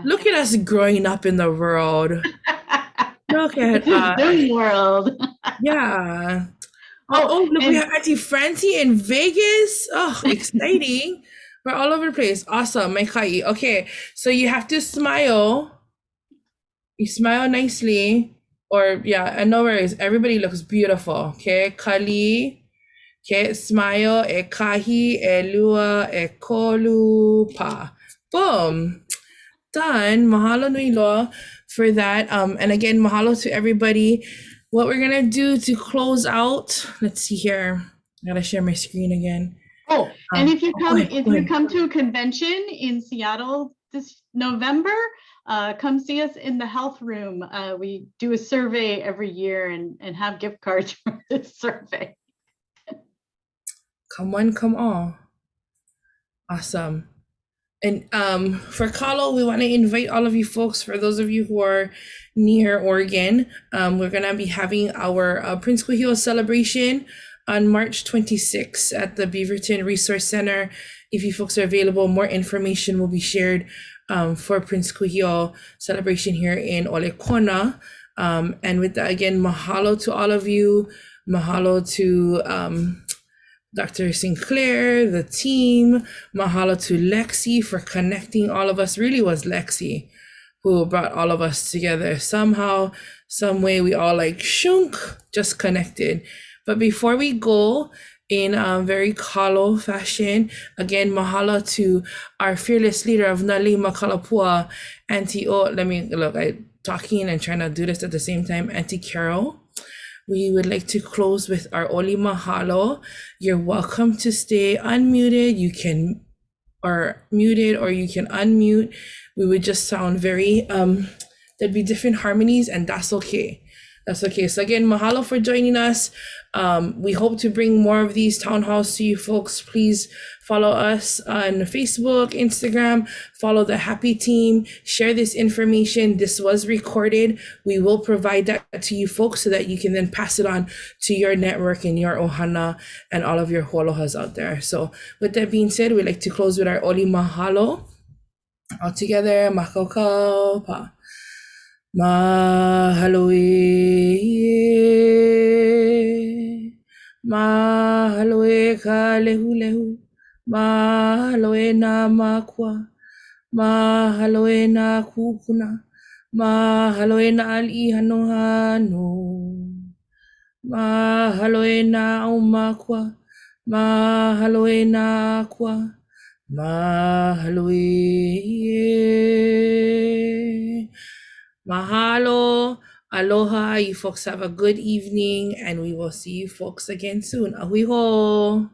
Speaker 5: Look at us growing up in the world. Look at us.
Speaker 6: Zoom world.
Speaker 5: Yeah. Oh, look, we have Auntie Francie in Vegas. Oh, exciting. We're all over the place. Awesome, my kai. Okay, so you have to smile. You smile nicely. Or yeah, and no worries. Everybody looks beautiful. Okay, Kali. Okay, smile. E kahi, e lua, e kolu pa. Boom. Done. Mahalo nui loa for that. And again, mahalo to everybody. What we're gonna do to close out. Let's see here. I gotta share my screen again.
Speaker 6: Oh, and if you
Speaker 5: ahead.
Speaker 6: come to a convention in Seattle this November, come see us in the health room. We do a survey every year and have gift cards for this survey.
Speaker 5: Come on, come on. Awesome. And for Kalo, we want to invite all of you folks, for those of you who are near Oregon, we're going to be having our Prince Kuhio celebration on March 26th at the Beaverton Resource Center. If you folks are available, more information will be shared for Prince Kuhio celebration here in Olekona. And with that, again, mahalo to all of you. Mahalo to Dr. Sinclair, the team. Mahalo to Lexi for connecting all of us. Really was Lexi who brought all of us together. Somehow, some way, we all like shunk, just connected. But before we go, in very Kalo fashion, again, mahalo to our fearless leader of Nali Makalapua, Auntie O. Let me look, I'm talking and trying to do this at the same time. Auntie Carol. We would like to close with our Oli Mahalo. You're welcome to stay unmuted. You can, or muted, or you can unmute. We would just sound very, there'd be different harmonies, and that's okay. That's okay. So again, mahalo for joining us. We hope to bring more of these town halls to you folks. Please follow us on Facebook, Instagram, follow the HHAPI team, share this information. This was recorded. We will provide that to you folks so that you can then pass it on to your network and your ohana and all of your holohas out there. So with that being said, we'd like to close with our Oli Mahalo. All together, makokau pa. Mahalo e, mahalo e ka lehu lehu, mahalo e nā makua, mahalo e nā kūpuna, mahalo e nā ali'i hano hano, mahalo e nā au makua, mahalo e nā akua, mahalo e. Mahalo, aloha. You folks have a good evening, and we will see you folks again soon. Ahui ho.